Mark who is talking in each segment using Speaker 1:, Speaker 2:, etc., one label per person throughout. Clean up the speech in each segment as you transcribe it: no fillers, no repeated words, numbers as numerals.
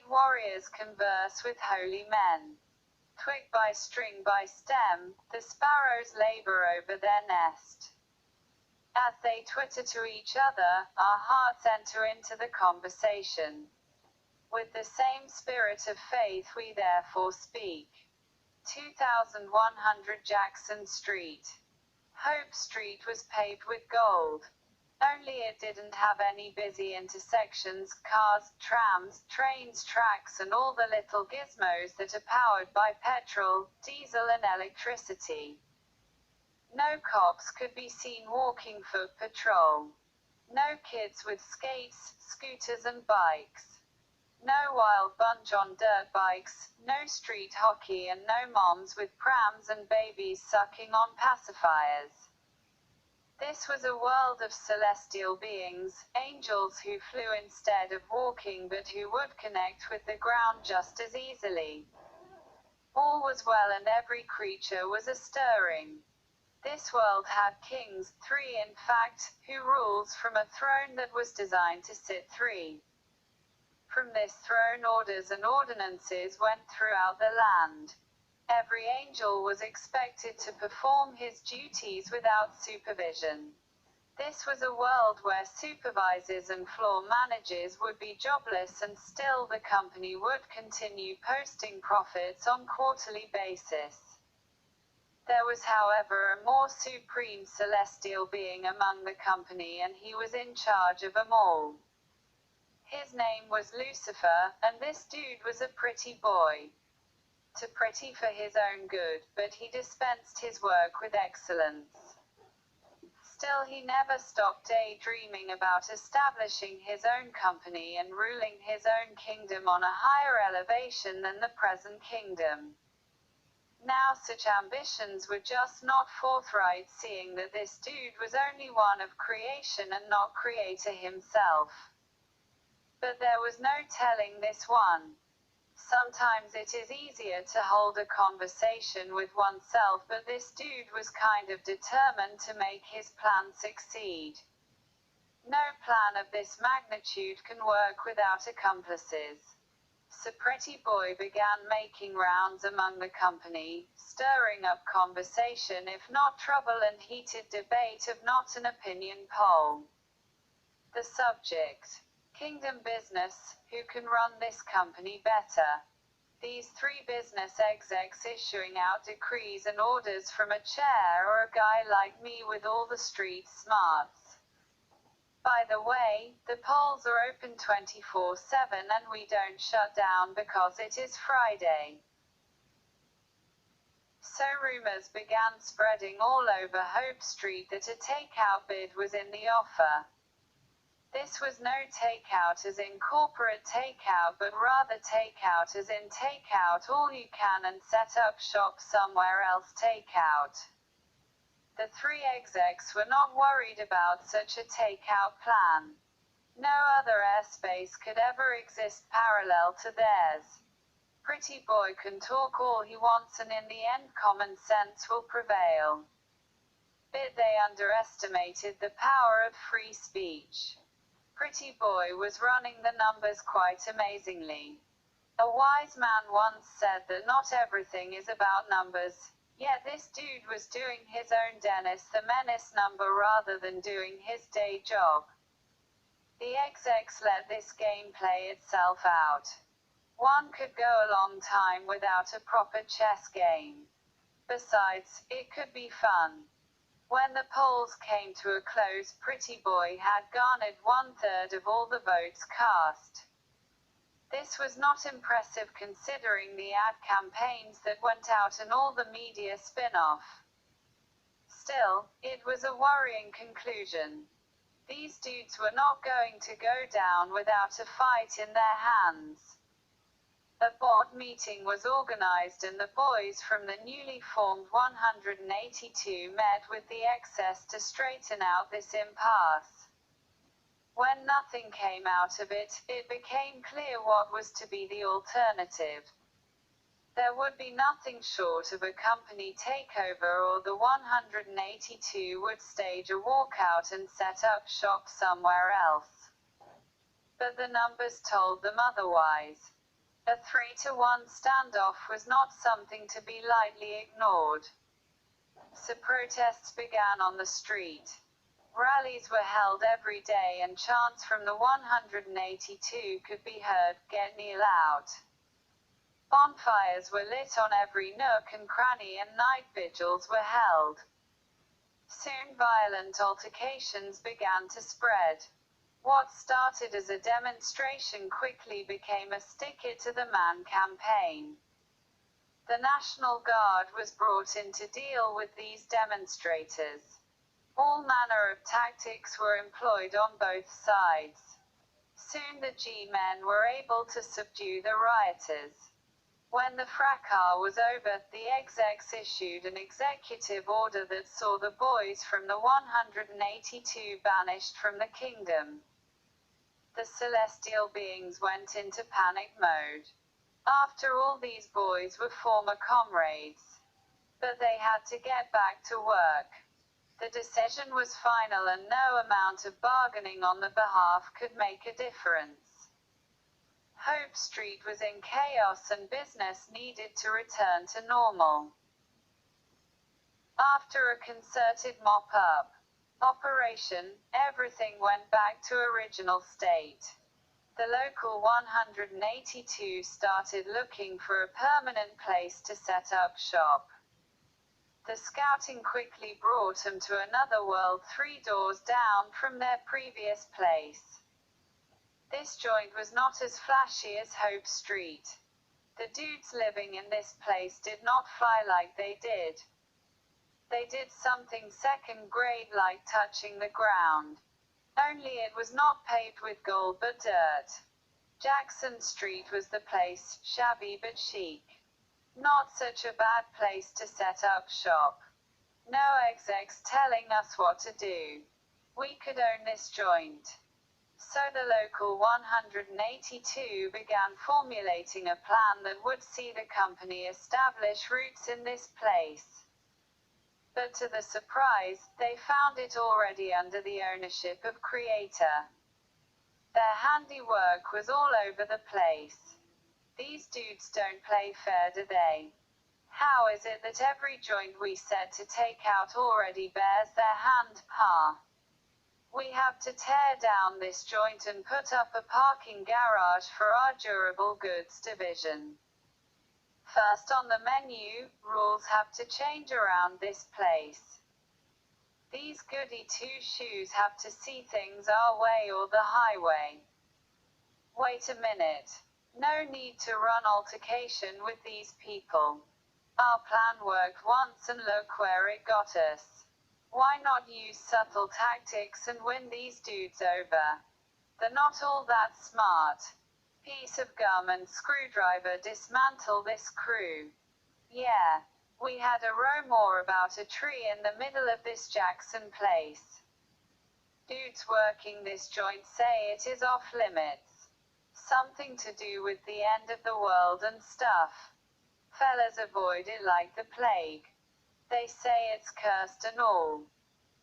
Speaker 1: great warriors converse with holy men. Twig by string by stem, the sparrows labor over their nest. As they twitter to each other, our hearts enter into the conversation. With the same spirit of faith we therefore speak. 2100 Jackson Street. Hope Street was paved with gold. Only it didn't have any busy intersections, cars, trams, trains, tracks and all the little gizmos that are powered by petrol, diesel and electricity. No cops could be seen walking foot patrol. No kids with skates, scooters and bikes. No wild bunch on dirt bikes, no street hockey and no moms with prams and babies sucking on pacifiers. This was a world of celestial beings, angels who flew instead of walking but who would connect with the ground just as easily. All was well and every creature was a-stirring. This world had kings, 3 in fact, who rules from a throne that was designed to sit 3. From this throne orders and ordinances went throughout the land. Every angel was expected to perform his duties without supervision. This was a world where supervisors and floor managers would be jobless and still the company would continue posting profits on quarterly basis. There was however a more supreme celestial being among the company and he was in charge of them all. His name was Lucifer, and this dude was a pretty boy. Too pretty for his own good, but he dispensed his work with excellence. Still he never stopped daydreaming about establishing his own company and ruling his own kingdom on a higher elevation than the present kingdom. Now such ambitions were just not forthright, seeing that this dude was only one of creation and not creator himself. But there was no telling this one. Sometimes it is easier to hold a conversation with oneself, but this dude was kind of determined to make his plan succeed. No plan of this magnitude can work without accomplices. So Pretty Boy began making rounds among the company, stirring up conversation if not trouble and heated debate if not an opinion poll. The subject: Kingdom business, who can run this company better? These 3 business execs issuing out decrees and orders from a chair, or a guy like me with all the street smarts. By the way, the polls are open 24/7 and we don't shut down because it is Friday. So rumors began spreading all over Hope Street that a takeout bid was in the offer. This was no takeout as in corporate takeout, but rather takeout as in takeout all you can and set up shop somewhere else takeout. The 3 execs were not worried about such a takeout plan. No other airspace could ever exist parallel to theirs. Pretty Boy can talk all he wants and in the end common sense will prevail. But they underestimated the power of free speech. Pretty Boy was running the numbers quite amazingly. A wise man once said that not everything is about numbers, yet this dude was doing his own Dennis the Menace number rather than doing his day job. The execs let this game play itself out. One could go a long time without a proper chess game. Besides, it could be fun. When the polls came to a close, Pretty Boy had garnered 1/3 of all the votes cast. This was not impressive considering the ad campaigns that went out and all the media spin-off. Still, it was a worrying conclusion. These dudes were not going to go down without a fight in their hands. A board meeting was organized and the boys from the newly formed 182 met with the excess to straighten out this impasse. When nothing came out of it, it became clear what was to be the alternative. There would be nothing short of a company takeover, or the 182 would stage a walkout and set up shop somewhere else. But the numbers told them otherwise. A 3-to-1 standoff was not something to be lightly ignored. So protests began on the street. Rallies were held every day and chants from the 182 could be heard, "Get Neil out." Bonfires were lit on every nook and cranny and night vigils were held. Soon violent altercations began to spread. What started as a demonstration quickly became a "Stick It to the Man" campaign. The National Guard was brought in to deal with these demonstrators. All manner of tactics were employed on both sides. Soon the G-men were able to subdue the rioters. When the fracas was over, the execs issued an executive order that saw the boys from the 182 banished from the kingdom. The celestial beings went into panic mode. After all, these boys were former comrades. But they had to get back to work. The decision was final and no amount of bargaining on the behalf could make a difference. Hope Street was in chaos and business needed to return to normal. After a concerted mop-up operation, everything went back to original state. The local 182 started looking for a permanent place to set up shop. The scouting quickly brought them to another world 3 doors down from their previous place. This joint was not as flashy as Hope Street. The dudes living in this place did not fly like they did. They did something second grade like touching the ground. Only it was not paved with gold but dirt. Jackson Street was the place, shabby but chic. Not such a bad place to set up shop. No execs telling us what to do. We could own this joint. So the local 182 began formulating a plan that would see the company establish roots in this place. But to their surprise, they found it already under the ownership of Creator. Their handiwork was all over the place. These dudes don't play fair, do they? How is it that every joint we set to take out already bears their hand, huh? We have to tear down this joint and put up a parking garage for our durable goods division. First on the menu, rules have to change around this place. These goody two-shoes have to see things our way or the highway. Wait a minute. No need to run altercation with these people. Our plan worked once and look where it got us. Why not use subtle tactics and win these dudes over? They're not all that smart. Piece of gum and screwdriver dismantle this crew. Yeah. We had a row more about a tree in the middle of this Jackson place. Dudes working this joint say it is off limits. Something to do with the end of the world and stuff. Fellas avoid it like the plague. They say it's cursed and all.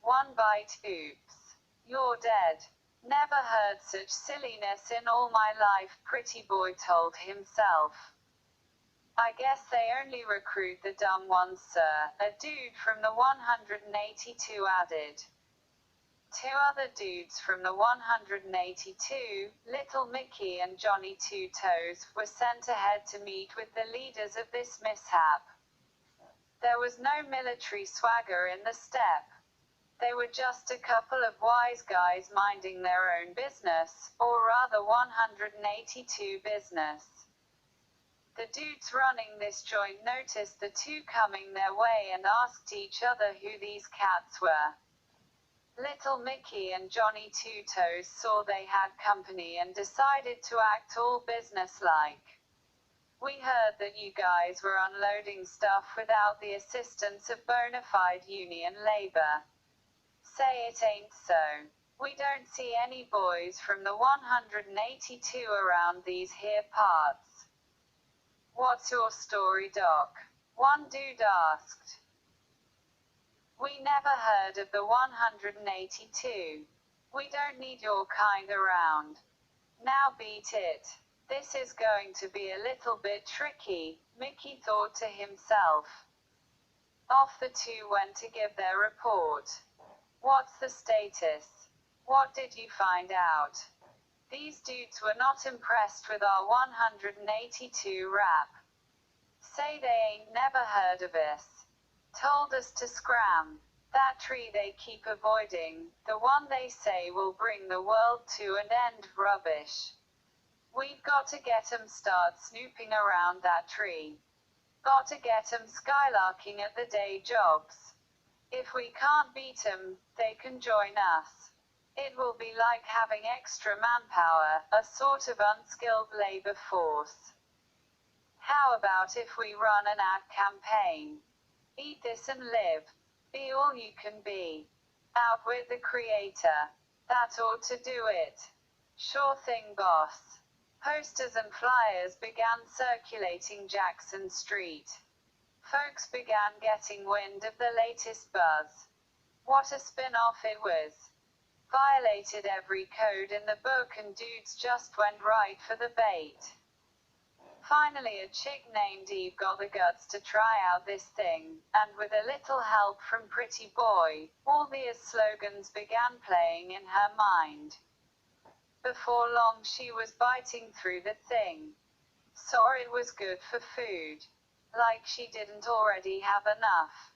Speaker 1: One bite, oops. You're dead. Never heard such silliness in all my life, Pretty Boy told himself. I guess they only recruit the dumb ones, sir, a dude from the 182 added. 2 other dudes from the 182, Little Mickey and Johnny Two Toes, were sent ahead to meet with the leaders of this mishap. There was no military swagger in the step. They were just a couple of wise guys minding their own business, or rather 182 business. The dudes running this joint noticed the 2 coming their way and asked each other who these cats were. Little Mickey and Johnny Two Toes saw they had company and decided to act all businesslike. We heard that you guys were unloading stuff without the assistance of bona fide union labor. Say it ain't so. We don't see any boys from the 182 around these here parts. What's your story, Doc? One dude asked. We never heard of the 182. We don't need your kind around. Now beat it. This is going to be a little bit tricky, Mickey thought to himself. Off the two went to give their report. What's the status? What did you find out? These dudes were not impressed with our 182 rap. Say they ain't never heard of us. Told us to scram. That tree they keep avoiding, the one they say will bring the world to an end, rubbish. We've got to get 'em start snooping around that tree. Got to get 'em skylarking at the day jobs. If we can't beat 'em, they can join us. It will be like having extra manpower, a sort of unskilled labor force. How about if we run an ad campaign? Eat this and live. Be all you can be. Out with the creator. That ought to do it. Sure thing, boss. Posters and flyers began circulating Jackson Street. Folks began getting wind of the latest buzz. What a spin-off it was. Violated every code in the book and dudes just went right for the bait. Finally a chick named Eve got the guts to try out this thing, and with a little help from Pretty Boy, all the slogans began playing in her mind. Before long she was biting through the thing. Saw it was good for food. Like she didn't already have enough.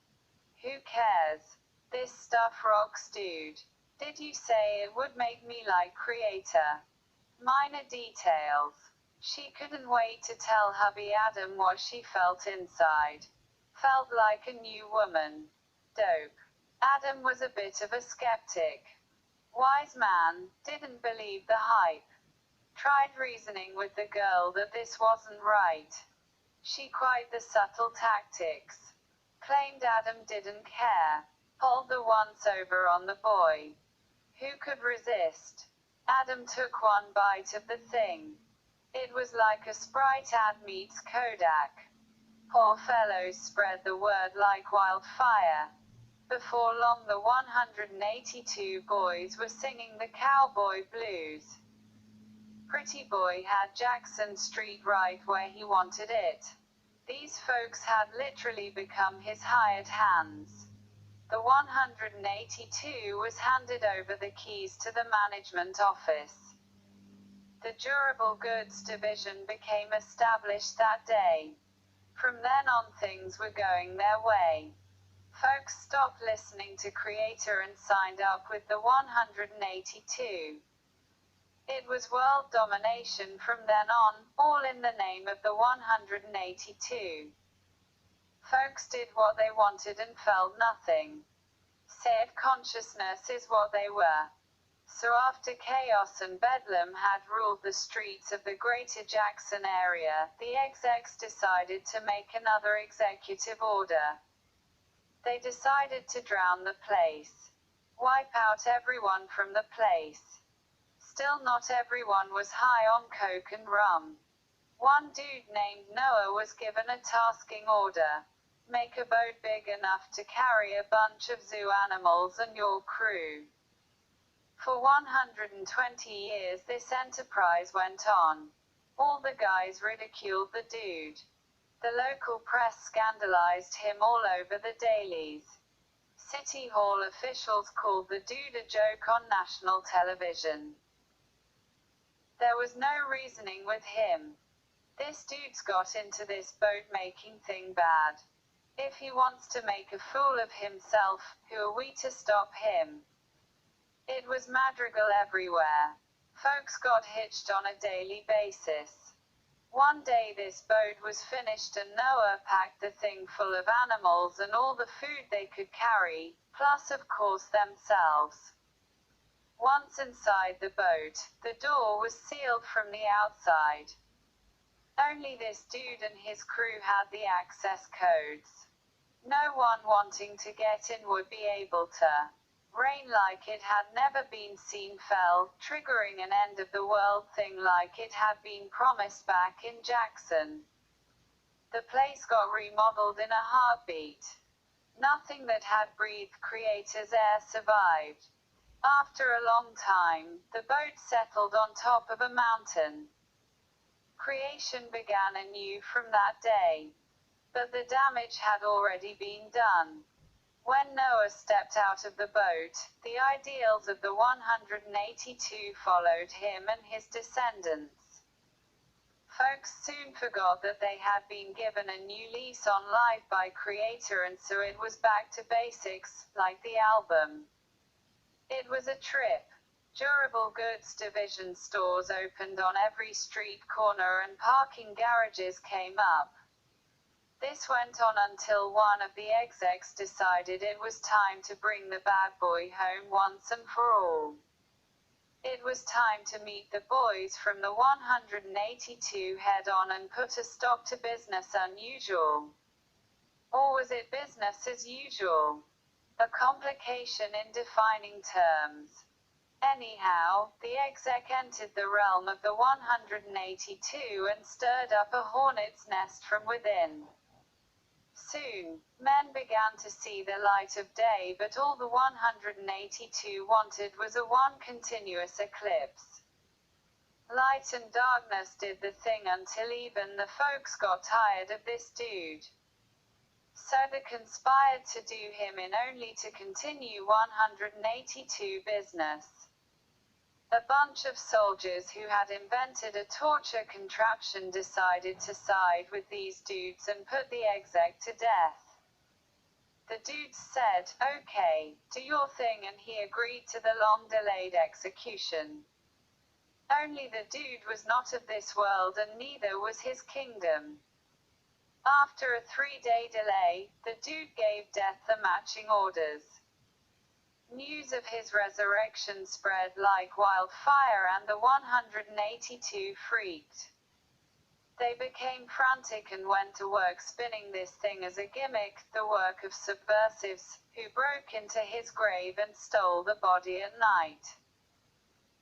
Speaker 1: Who cares? This stuff rocks, dude. Did you say it would make me like creator? Minor details. She couldn't wait to tell hubby Adam what she felt inside. Felt like a new woman. Dope. Adam was a bit of a skeptic. Wise man, didn't believe the hype. Tried reasoning with the girl that this wasn't right. She quite the subtle tactics. Claimed Adam didn't care. Pulled the once over on the boy. Who could resist? Adam took one bite of the thing. It was like a Sprite ad meets Kodak. Poor fellows spread the word like wildfire. Before long the 182 boys were singing the cowboy blues. Pretty Boy had Jackson Street right where he wanted it. These folks had literally become his hired hands. The 182 was handed over the keys to the management office. The durable goods division became established that day. From then on things were going their way. Folks stopped listening to Creator and signed up with the 182. It was world domination from then on, all in the name of the 182. Folks did what they wanted and felt nothing. Said consciousness is what they were. So after chaos and bedlam had ruled the streets of the greater Jackson area, the execs decided to make another executive order. They decided to drown the place. Wipe out everyone from the place. Still not everyone was high on coke and rum. One dude named Noah was given a tasking order. Make a boat big enough to carry a bunch of zoo animals and your crew. For 120 years this enterprise went on. All the guys ridiculed the dude. The local press scandalized him all over the dailies. City Hall officials called the dude a joke on national television. There was no reasoning with him. This dude's got into this boat-making thing bad. If he wants to make a fool of himself, who are we to stop him? It was madrigal everywhere. Folks got hitched on a daily basis. One day this boat was finished and Noah packed the thing full of animals and all the food they could carry, plus of course themselves. Once inside the boat, the door was sealed from the outside. Only this dude and his crew had the access codes. No one wanting to get in would be able to. Rain like it had never been seen fell, triggering an end-of-the-world thing like it had been promised back in Jackson. The place got remodeled in a heartbeat. Nothing that had breathed Creator's air survived. After a long time, the boat settled on top of a mountain. Creation began anew from that day. But the damage had already been done. When Noah stepped out of the boat, the ideals of the 182 followed him and his descendants. Folks soon forgot that they had been given a new lease on life by Creator, and so it was back to basics, like the album. It was a trip. Durable goods division stores opened on every street corner and parking garages came up. This went on until one of the execs decided it was time to bring the bad boy home once and for all. It was time to meet the boys from the 182 head on and put a stop to business unusual. Or was it business as usual? A complication in defining terms. Anyhow, the exec entered the realm of the 182 and stirred up a hornet's nest from within. Soon, men began to see the light of day, but all the 182 wanted was a one continuous eclipse. Light and darkness did the thing until even the folks got tired of this dude. So they conspired to do him in only to continue 182 business. A bunch of soldiers who had invented a torture contraption decided to side with these dudes and put the exec to death. The dudes said, "Okay, do your thing," and he agreed to the long-delayed execution. Only the dude was not of this world, and neither was his kingdom. After a 3-day delay, the dude gave death the matching orders. News of his resurrection spread like wildfire, and the 182 freaked. They became frantic and went to work spinning this thing as a gimmick, the work of subversives, who broke into his grave and stole the body at night.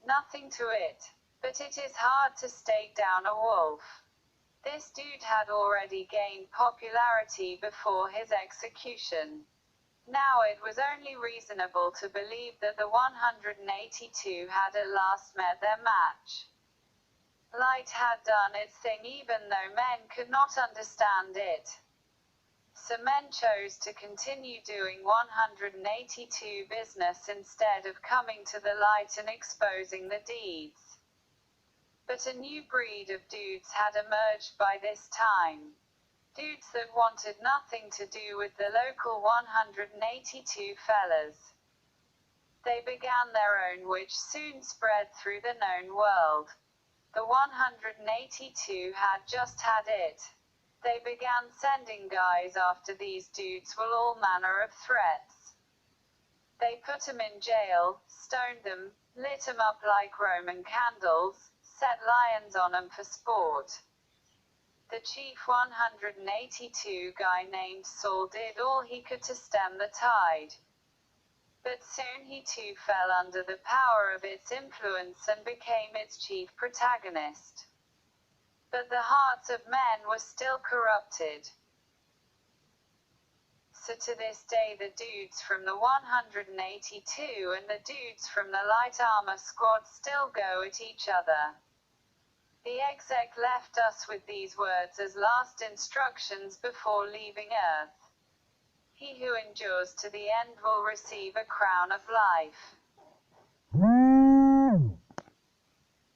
Speaker 1: Nothing to it. But it is hard to stake down a wolf. This dude had already gained popularity before his execution. Now it was only reasonable to believe that the 182 had at last met their match. Light had done its thing even though men could not understand it. So men chose to continue doing 182 business instead of coming to the light and exposing the deeds. But a new breed of dudes had emerged by this time. Dudes that wanted nothing to do with the local 182 fellas. They began their own, which soon spread through the known world. The 182 had just had it. They began sending guys after these dudes with all manner of threats. They put 'em in jail, stoned them, lit 'em up like Roman candles, set lions on 'em for sport. The chief 182 guy named Saul did all he could to stem the tide. But soon he too fell under the power of its influence and became its chief protagonist. But the hearts of men were still corrupted. So to this day the dudes from the 182 and the dudes from the light armor squad still go at each other. The exec left us with these words as last instructions before leaving Earth. He who endures to the end will receive a crown of life.